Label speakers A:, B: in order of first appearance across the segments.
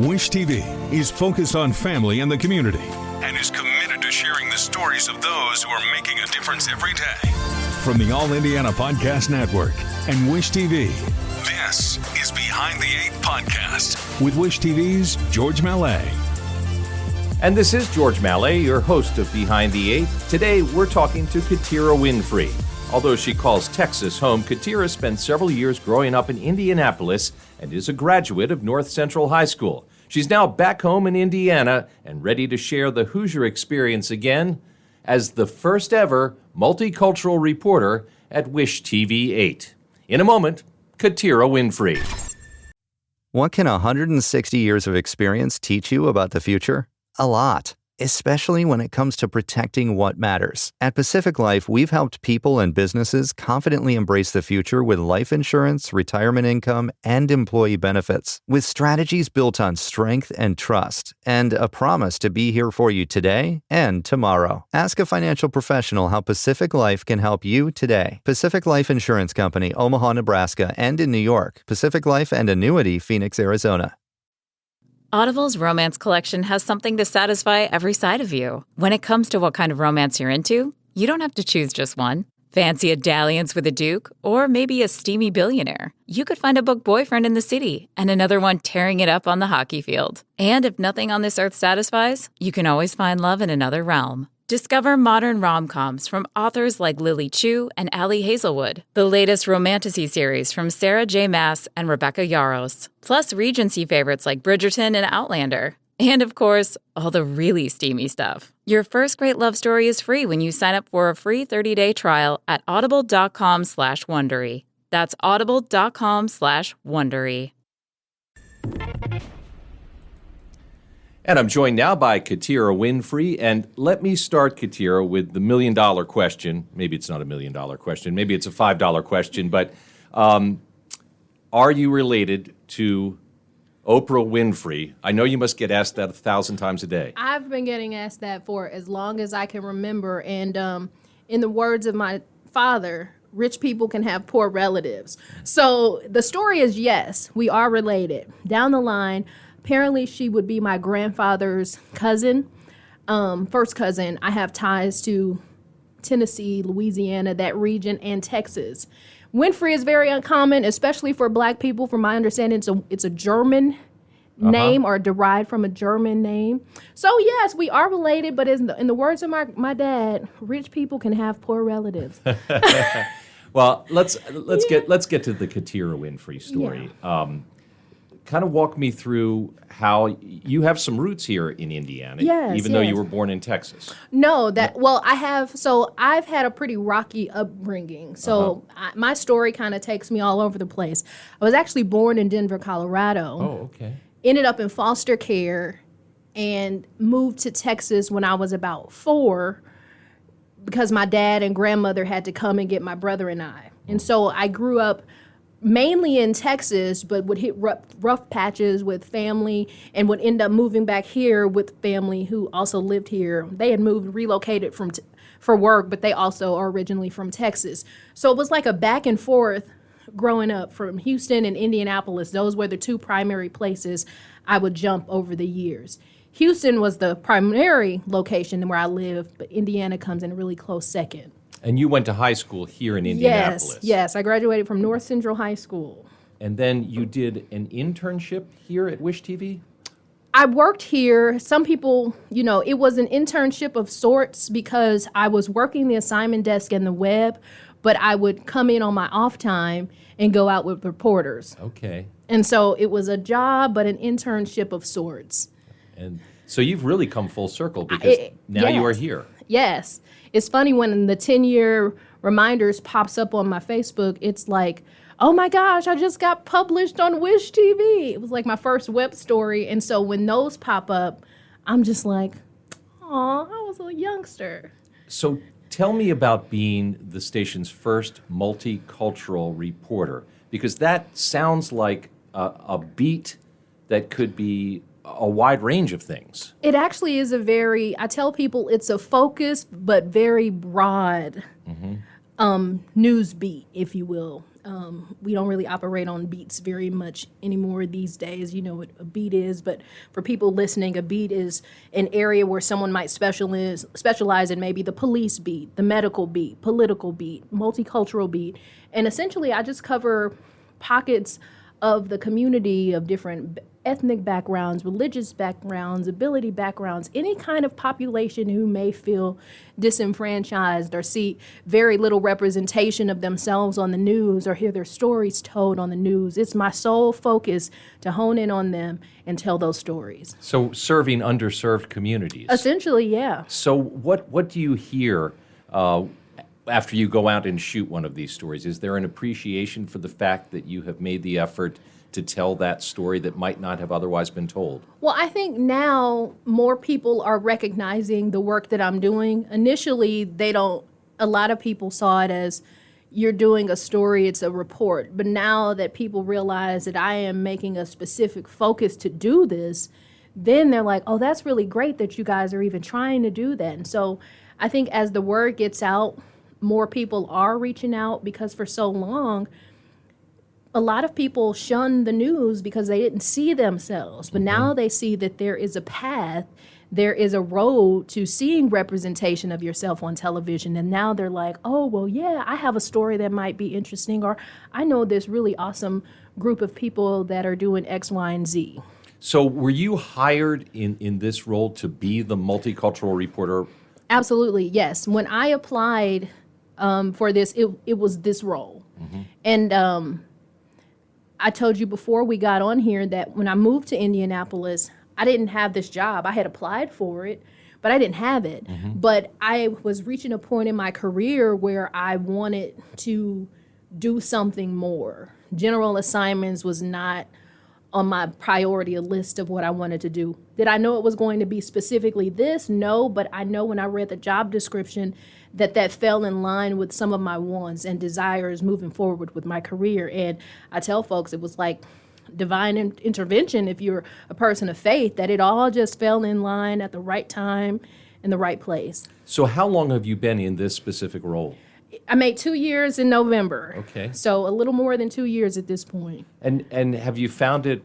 A: Wish TV is focused on family and the community and is committed to sharing the stories of those who are making a difference every day. From the All Indiana Podcast Network and Wish TV, this is Behind the Eight Podcast with Wish TV's George Mallet.
B: And this is George Mallet, your host of Behind the Eight. Today, we're talking to Katiera Winfrey. Although she calls Texas home, Katiera spent several years growing up in Indianapolis and is a graduate of North Central High School. She's now back home in Indiana and ready to share the Hoosier experience again as the first ever multicultural reporter at Wish TV 8. In a moment, Katiera Winfrey.
C: What can 160 years of experience teach you about the future? A lot, especially when it comes to protecting what matters. At Pacific Life, we've helped people and businesses confidently embrace the future with life insurance, retirement income, and employee benefits. With strategies built on strength and trust, and a promise to be here for you today and tomorrow. Ask a financial professional how Pacific Life can help you today. Pacific Life Insurance Company, Omaha, Nebraska, and in New York. Pacific Life and Annuity, Phoenix, Arizona.
D: Audible's romance collection has something to satisfy every side of you. When it comes to what kind of romance you're into, you don't have to choose just one. Fancy a dalliance with a duke, or maybe a steamy billionaire. You could find a book boyfriend in the city and another one tearing it up on the hockey field. And if nothing on this earth satisfies, you can always find love in another realm. Discover modern rom-coms from authors like Lily Chu and Ali Hazelwood, the latest romantasy series from Sarah J. Maas and Rebecca Yarros, plus Regency favorites like Bridgerton and Outlander. And of course, all the really steamy stuff. Your first great love story is free when you sign up for a free 30-day trial at audible.com/Wondery. That's audible.com/Wondery.
B: And I'm joined now by Katiera Winfrey. And let me start, Katiera, with the million-dollar question. Maybe it's not a million-dollar question. Maybe it's a $5 question. But are you related to Oprah Winfrey? I know you must get asked that 1,000 times a day.
E: I've been getting asked that for as long as I can remember. And in the words of my father, rich people can have poor relatives. So the story is, yes, we are related. Down the line, apparently she would be my grandfather's cousin, first cousin. I have ties to Tennessee, Louisiana, that region, and Texas. Winfrey is very uncommon, especially for black people. From my understanding, it's a German name or derived from a German name. So yes, we are related, but in the words of my dad, rich people can have poor relatives.
B: Well, let's get to the Katiera Winfrey story.
E: Yeah.
B: Kind of walk me through how you have some roots here in Indiana, even though you were born in Texas.
E: No, I've had a pretty rocky upbringing. So my story kind of takes me all over the place. I was actually born in Denver, Colorado.
B: Oh, okay.
E: Ended up in foster care and moved to Texas when I was about 4 because my dad and grandmother had to come and get my brother and I. And so I grew up mainly in Texas, but would hit rough patches with family and would end up moving back here with family who also lived here. They had relocated for work, but they also are originally from Texas. So it was like a back and forth growing up from Houston and Indianapolis. Those were the two primary places I would jump over the years. Houston was the primary location where I lived, but Indiana comes in a really close second.
B: And you went to high school here in Indianapolis.
E: Yes. I graduated from North Central High School.
B: And then you did an internship here at Wish TV?
E: I worked here. Some people, it was an internship of sorts because I was working the assignment desk and the web, but I would come in on my off time and go out with reporters.
B: Okay.
E: And so it was a job, but an internship of sorts.
B: And so you've really come full circle because now you are here.
E: Yes. It's funny when the 10-year reminders pops up on my Facebook, it's like, oh my gosh, I just got published on Wish TV. It was like my first web story. And so when those pop up, I'm just like, aw, I was a youngster.
B: So tell me about being the station's first multicultural reporter, because that sounds like a beat that could be a wide range of things.
E: It actually is I tell people it's a focused but very broad news beat, if you will. We don't really operate on beats very much anymore these days. You know what a beat is, but for people listening, a beat is an area where someone might specialize in maybe the police beat, the medical beat, political beat, multicultural beat. And essentially, I just cover pockets of the community of different ethnic backgrounds, religious backgrounds, ability backgrounds, any kind of population who may feel disenfranchised or see very little representation of themselves on the news or hear their stories told on the news. It's my sole focus to hone in on them and tell those stories.
B: So serving underserved communities.
E: Essentially, yeah.
B: So what do you hear after you go out and shoot one of these stories? Is there an appreciation for the fact that you have made the effort to tell that story that might not have otherwise been told?
E: Well, I think now more people are recognizing the work that I'm doing. Initially, a lot of people saw it as you're doing a story, it's a report. But now that people realize that I am making a specific focus to do this, then they're like, oh, that's really great that you guys are even trying to do that. And so I think as the word gets out, more people are reaching out, because for so long, a lot of people shun the news because they didn't see themselves. But now they see that there is a path, there is a road to seeing representation of yourself on television. And now they're like, oh, well, yeah, I have a story that might be interesting, or I know this really awesome group of people that are doing X, Y, and Z.
B: So were you hired in this role to be the multicultural reporter?
E: Absolutely, yes. When I applied for this, it was this role. And I told you before we got on here that when I moved to Indianapolis, I didn't have this job. I had applied for it, but I didn't have it. But I was reaching a point in my career where I wanted to do something more. General assignments was not on my priority list of what I wanted to do. Did I know it was going to be specifically this? No, but I know when I read the job description that fell in line with some of my wants and desires moving forward with my career. And I tell folks it was like divine intervention, if you're a person of faith, that it all just fell in line at the right time in the right place.
B: So how long have you been in this specific role?
E: I made 2 years in November.
B: Okay.
E: So a little more than 2 years at this point.
B: And have you found it?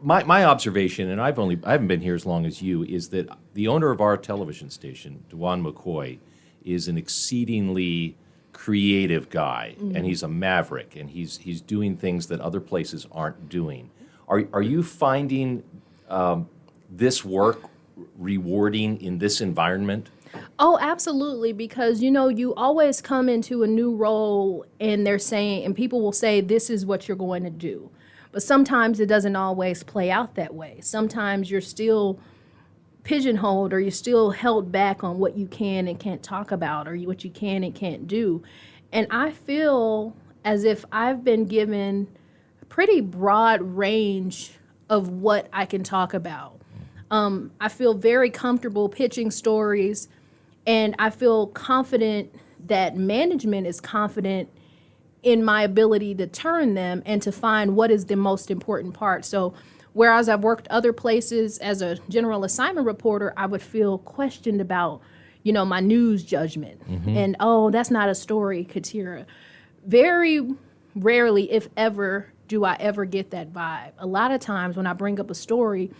B: My observation, and I haven't been here as long as you, is that the owner of our television station, Dewan McCoy, is an exceedingly creative guy, and he's a maverick, and he's doing things that other places aren't doing. Are you finding this work rewarding in this environment?
E: Oh, absolutely, because, you always come into a new role and they're saying, and people will say, this is what you're going to do. But sometimes it doesn't always play out that way. Sometimes you're still pigeonholed, or you're still held back on what you can and can't talk about, or what you can and can't do. And I feel as if I've been given a pretty broad range of what I can talk about. I feel very comfortable pitching stories, and I feel confident that management is confident in my ability to turn them and to find what is the most important part. So whereas I've worked other places as a general assignment reporter, I would feel questioned about, my news judgment. And, oh, that's not a story, Katiera. Very rarely, if ever, do I ever get that vibe. A lot of times when I bring up a story,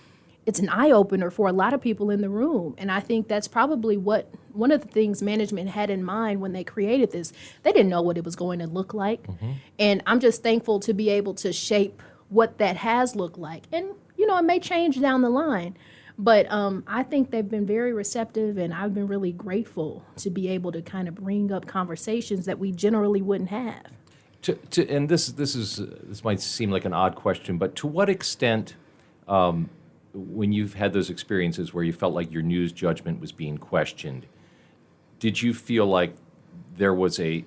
E: it's an eye-opener for a lot of people in the room. And I think that's probably one of the things management had in mind when they created this. They didn't know what it was going to look like. And I'm just thankful to be able to shape what that has looked like. And, it may change down the line. But I think they've been very receptive, and I've been really grateful to be able to kind of bring up conversations that we generally wouldn't have.
B: And this might seem like an odd question, but to what extent, when you've had those experiences where you felt like your news judgment was being questioned, did you feel like there was a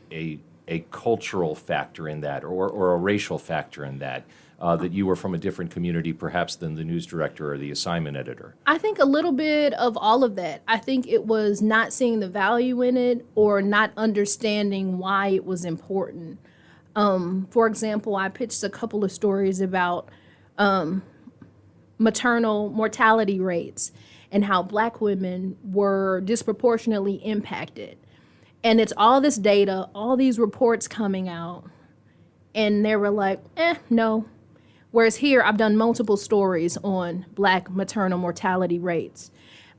B: cultural factor in that, or a racial factor in that? That you were from a different community, perhaps, than the news director or the assignment editor?
E: I think a little bit of all of that. I think it was not seeing the value in it, or not understanding why it was important. For example, I pitched a couple of stories about maternal mortality rates and how Black women were disproportionately impacted. And it's all this data, all these reports coming out, and they were like, no. Whereas here, I've done multiple stories on Black maternal mortality rates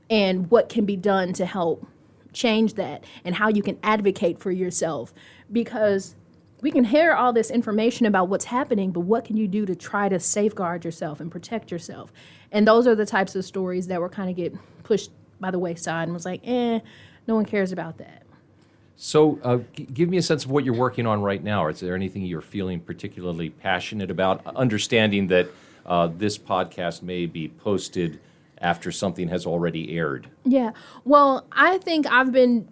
E: and what can be done to help change that and how you can advocate for yourself. Because we can hear all this information about what's happening, but what can you do to try to safeguard yourself and protect yourself? And those are the types of stories that were kind of get pushed by the wayside and was like, no one cares about that.
B: So give me a sense of what you're working on right now. Is there anything you're feeling particularly passionate about? Understanding that this podcast may be posted after something has already aired.
E: Yeah. Well, I think I've been,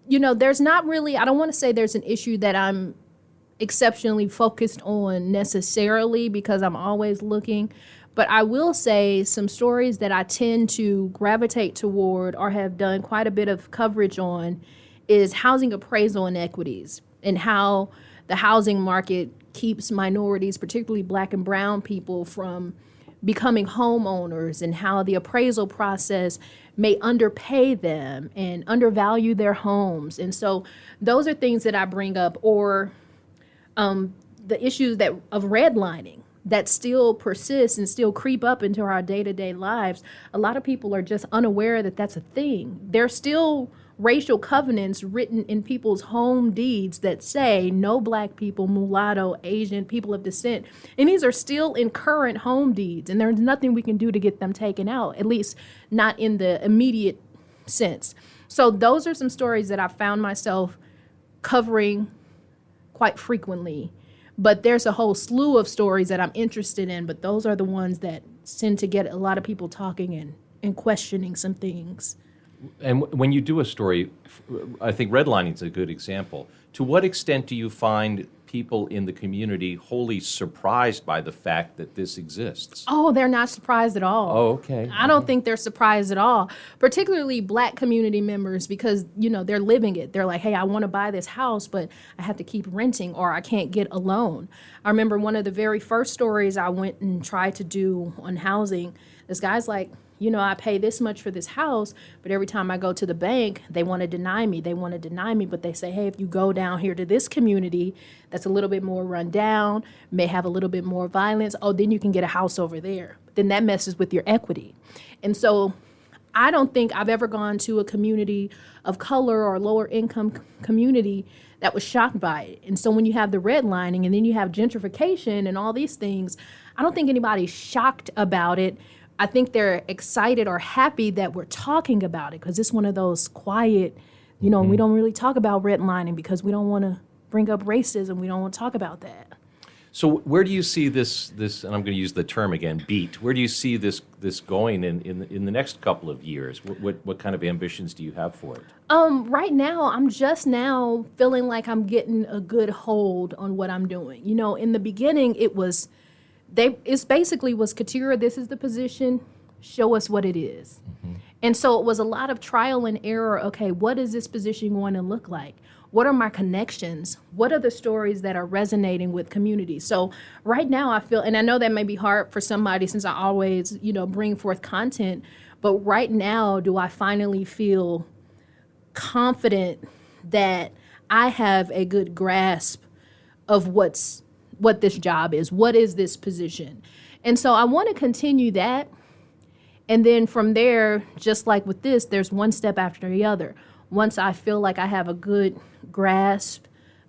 E: there's not really, I don't want to say there's an issue that I'm exceptionally focused on necessarily because I'm always looking. But I will say some stories that I tend to gravitate toward or have done quite a bit of coverage on is housing appraisal inequities and how the housing market keeps minorities, particularly Black and brown people, from becoming homeowners, and how the appraisal process may underpay them and undervalue their homes. And so those are things that I bring up, or the issues of redlining that still persists and still creep up into our day-to-day lives. A lot of people are just unaware that that's a thing. There's still racial covenants written in people's home deeds that say no Black people, mulatto, Asian, people of descent. And these are still in current home deeds, and there's nothing we can do to get them taken out, at least not in the immediate sense. So those are some stories that I found myself covering quite frequently. But there's a whole slew of stories that I'm interested in, but those are the ones that tend to get a lot of people talking and questioning some things.
B: And when you do a story, I think redlining is a good example. To what extent do you find people in the community wholly surprised by the fact that this exists?
E: Oh, they're not surprised at all.
B: Oh, okay.
E: I don't think they're surprised at all, particularly Black community members, because, they're living it. They're like, hey, I want to buy this house, but I have to keep renting or I can't get a loan. I remember one of the very first stories I went and tried to do on housing, this guy's like, I pay this much for this house, but every time I go to the bank, they want to deny me. But they say, hey, if you go down here to this community that's a little bit more run down, may have a little bit more violence, then you can get a house over there. Then that messes with your equity. And so I don't think I've ever gone to a community of color or lower income community that was shocked by it. And so when you have the redlining and then you have gentrification and all these things, I don't think anybody's shocked about it. I think they're excited or happy that we're talking about it because it's one of those quiet, we don't really talk about redlining because we don't want to bring up racism. We don't want to talk about that.
B: So where do you see this, and I'm going to use the term again, beat, where do you see this going in the next couple of years? What kind of ambitions do you have for it?
E: Right now, I'm just now feeling like I'm getting a good hold on what I'm doing. In the beginning, it basically was, Katiera, this is the position, show us what it is. Mm-hmm. And so it was a lot of trial and error. Okay, what is this position going to look like? What are my connections? What are the stories that are resonating with communities? So right now I feel, and I know that may be hard for somebody since I always, bring forth content, but right now do I finally feel confident that I have a good grasp of what this job is. What is this position? And so I want to continue that. And then from there, just like with this, there's one step after the other. Once I feel like I have a good grasp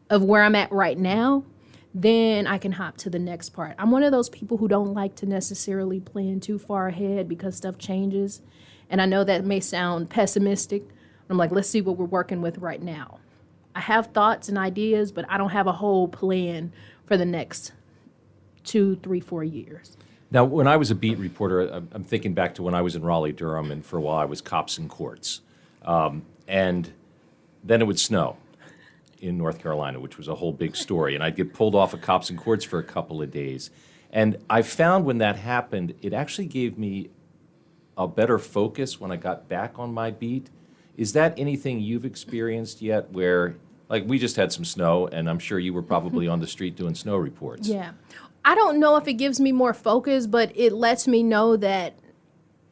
E: of where I'm at right now, then I can hop to the next part. I'm one of those people who don't like to necessarily plan too far ahead because stuff changes. And I know that may sound pessimistic. I'm like, let's see what we're working with right now. I have thoughts and ideas, but I don't have a whole plan for the next 2, 3, 4 years.
B: Now, when I was a beat reporter, I'm thinking back to when I was in Raleigh-Durham, and for a while I was cops and courts. And then it would snow in North Carolina, which was a whole big story. And I'd get pulled off of cops and courts for a couple of days. And I found when that happened, it actually gave me a better focus when I got back on my beat. Is that anything you've experienced yet where, like, we just had some snow, and I'm sure you were probably on the street doing snow reports.
E: Yeah. I don't know if it gives me more focus, but it lets me know that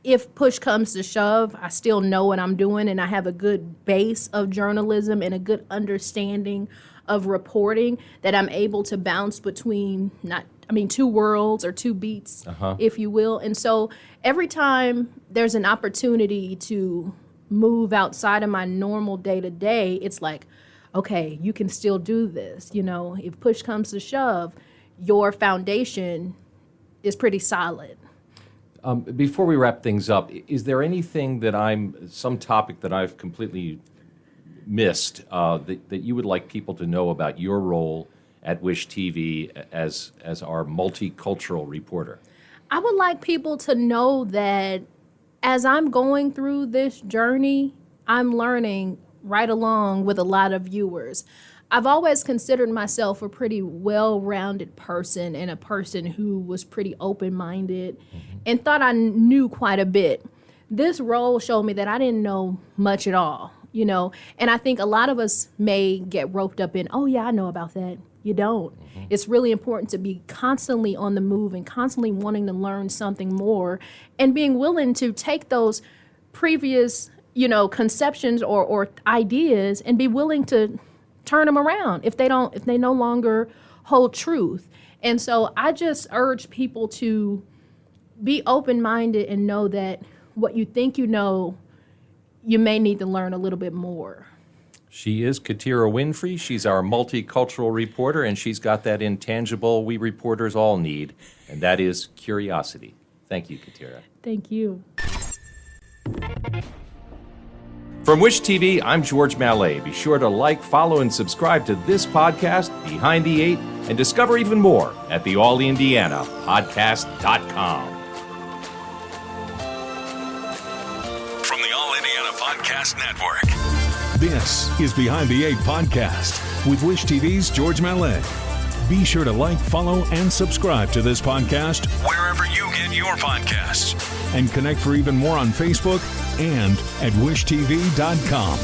E: if push comes to shove, I still know what I'm doing, and I have a good base of journalism and a good understanding of reporting that I'm able to bounce between two worlds or two beats, if you will. And so every time there's an opportunity to move outside of my normal day-to-day, it's like, okay, you can still do this. If push comes to shove, your foundation is pretty solid.
B: Before we wrap things up, is there anything some topic that I've completely missed that you would like people to know about your role at Wish TV as our multicultural reporter?
E: I would like people to know that as I'm going through this journey, I'm learning right along with a lot of viewers. I've always considered myself a pretty well-rounded person and a person who was pretty open-minded and thought I knew quite a bit. This role showed me that I didn't know much at all, and I think a lot of us may get roped up in, oh yeah, I know about that. You don't. It's really important to be constantly on the move and constantly wanting to learn something more and being willing to take those previous, conceptions or ideas and be willing to turn them around if they no longer hold truth. And so I just urge people to be open-minded and know that what you think you know, you may need to learn a little bit more.
B: She is Katiera Winfrey. She's our multicultural reporter, and she's got that intangible we reporters all need, and that is curiosity. Thank you, Katiera.
E: Thank you.
B: From Wish TV, I'm George Mallet. Be sure to like, follow, and subscribe to this podcast, Behind the Eight, and discover even more at the AllIndianaPodcast.com.
A: From the All Indiana Podcast Network, this is Behind the Eight Podcast with Wish TV's George Mallet. Be sure to like, follow, and subscribe to this podcast wherever you get your podcasts. And connect for even more on Facebook and at wishtv.com.